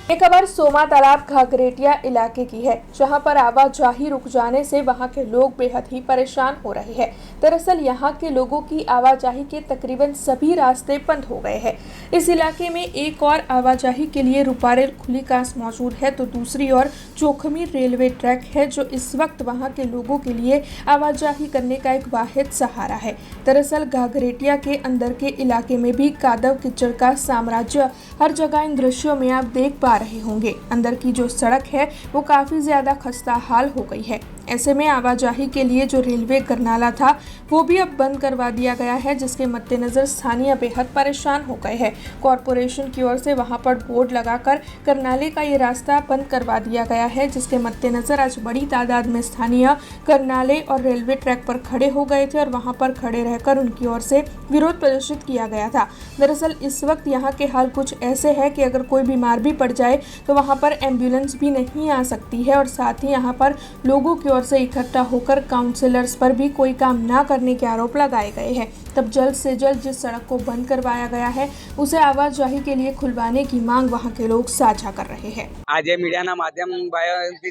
ये खबर सोमा तालाब घाघरेटिया इलाके की है, जहां पर आवाजाही रुक जाने से वहां के लोग बेहद ही परेशान हो रहे हैं। दरअसल यहां के लोगों की आवाजाही के तकरीबन सभी रास्ते बंद हो गए हैं। इस इलाके में एक और आवाजाही के लिए रुपारेल खुली कांस मौजूद है, तो दूसरी ओर चोखमी रेलवे ट्रैक है, जो इस वक्त वहां के लोगों के लिए आवाजाही करने का एक वाहिद सहारा है। दरअसल घाघरेटिया के अंदर के इलाके में भी कादव कीचड़ का साम्राज्य हर जगह इन दृश्यों में आप देख पा रहे होंगे। अंदर की जो सड़क है वो काफी ज्यादा खस्ता हाल हो गई है। ऐसे में आवाजाही के लिए जो रेलवे करनाला था वो भी अब बंद करवा दिया गया है, जिसके मद्देनजर स्थानीय बेहद परेशान हो गए हैं। कॉरपोरेशन की ओर से वहां पर बोर्ड लगाकर करनाले का ये रास्ता बंद करवा दिया गया है, जिसके मद्देनजर आज बड़ी तादाद में स्थानीय करनाले और रेलवे ट्रैक पर खड़े हो गए थे और वहां पर खड़े रहकर उनकी ओर से विरोध प्रदर्शित किया गया था। दरअसल इस वक्त यहाँ के हाल कुछ ऐसे है कि अगर कोई बीमार भी पड़ जाए तो वहाँ पर एम्बुलेंस भी नहीं आ सकती है, और साथ ही यहाँ पर लोगों की ओर से इकट्ठा होकर काउंसलर्स पर भी कोई काम ना करने के आरोप लगाए गए हैं। तब जल्द से जल्द जिस सड़क को बंद करवाया गया है उसे आवाजाही के लिए खुलवाने की मांग वहाँ के लोग साझा कर रहे हैं। आज मीडिया माध्यम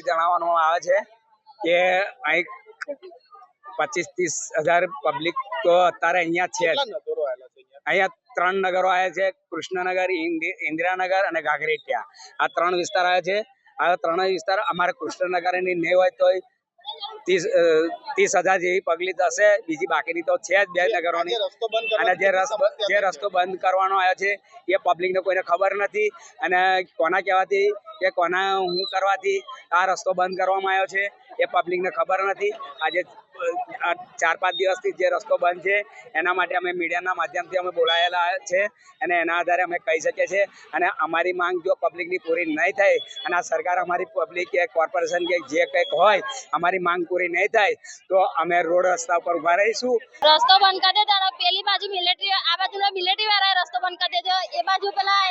जणावવામાં આવે છે કે અહીં 25-30 હજાર પબ્લિક તો અત્યારે અહીંયા છે। અહીંયા 3 નગરો આવ્યા છે, કૃષ્ણનગર, ઇન્દિરાનગર અને ઘાઘરેટિયા। આ 3 વિસ્તાર આવ્યા છે। આ 3 વિસ્તાર અમારે કૃષ્ણનગરની નહીં હોય તો 30,000 જેવી પબ્લિક હશે, બીજી બાકીની તો છે જ 2 નગરોની। અને જે રસ્તો બંધ કરવાનો આવ્યો છે એ પબ્લિકને કોઈને ખબર નથી, અને કોના કહેવાથી કે કોના હું કરવાથી આ રસ્તો બંધ કરવામાં આવ્યો છે એ પબ્લિકને ખબર નથી। આજે 4-5 દિવસથી જે રસ્તો બંધ છે એના માટે અમે મીડિયાના માધ્યમથી અમે બોલાયેલા છે, અને એના આધારે અમે કહી શકીએ છીએ। અને અમારી માંગ જો પબ્લિકની પૂરી નહીં થાય અને આ સરકાર અમારી પબ્લિક કે કોર્પોરેશન કે જે કંઈક હોય અમારી માંગ પૂરી નહીં થાય તો અમે રોડ રસ્તા પર ઊભા રહીશું। રસ્તો બંધ કરી દેજો, પેલી બાજુ મિલિટરી, આ બાજુના મિલિટરી વાળાએ રસ્તો બંધ કરી દેજો, એ બાજુ પેલા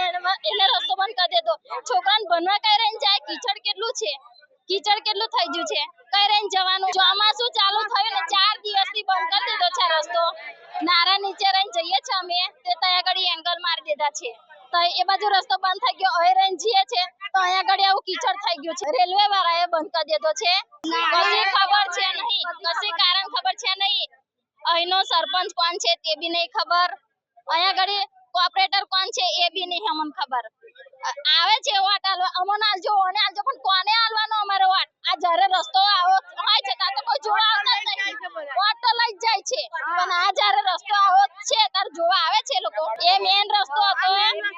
એને રસ્તો બંધ કરી દેજો। છોકરાને ભણવા કઈ રહીને જાય, કીચડ કેટલું છે, કીચડ કેટલું થઈ ગયું છે, કઈ રહીને જવાનું। ચોમાસું ચાલુ થયું ને 4 દિવસથી બંધ કરી દીધો છે રસ્તો। નારા નીચે રહીને જઈએ છીએ અમે, તે ત્યાં આગળ એંગલ મારી દીધા છે, તો એ બાજુ રસ્તો બંધ થઈ ગયો। હવે રહીને જઈએ છે તો અહીંયા આગળ આવું કીચડ થઈ ગયું છે। રેલવે વાળાએ બંધ કરી દીધો છે, કશી ખબર છે નહીં, કશી કારણ ખબર છે નહીં। અહીંનો સરપંચ કોણ છે તે બી નહીં ખબર, અહીંયા આગળ કોર્પોરેટર કોણ છે એ બી નહીં અમને ખબર। આવે છે વાટ આલવા, અમને આલજો, ઓને આલજો, પણ કોને આલવાનો અમારો વાટ? આ જ્યારે રસ્તો આવો હોય છે ત્યાં તો કોઈ જોવા આવતા જ નહીં, વાટ તો લઈ જ જાય છે, પણ આ જ્યારે રસ્તો આવો છે ત્યારે જોવા આવે છે લોકો। એ મેન રસ્તો હતો,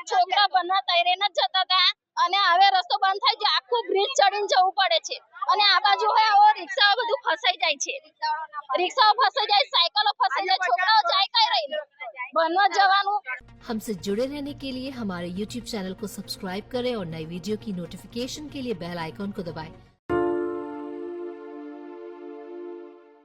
છોકરા ભણવા તૈયાર જ જતા હતા, અને હવે રસ્તો બંધ થઈ ગયો, આખું બ્રિજ ચડીને જવું પડે છે। અને આ બાજુ હોય આવો રિક્ષાઓ બધું ફસાઈ જાય છે, રિક્ષાઓ ફસાઈ જાય, સાયકલો ફસાઈ જાય, છોકરાઓ જાય કઈ રહીને ભણવા જવાનું। हमसे जुड़े रहने के लिए हमारे YouTube चैनल को सब्सक्राइब करें और नई वीडियो की नोटिफिकेशन के लिए बेल आइकॉन को दबाएं।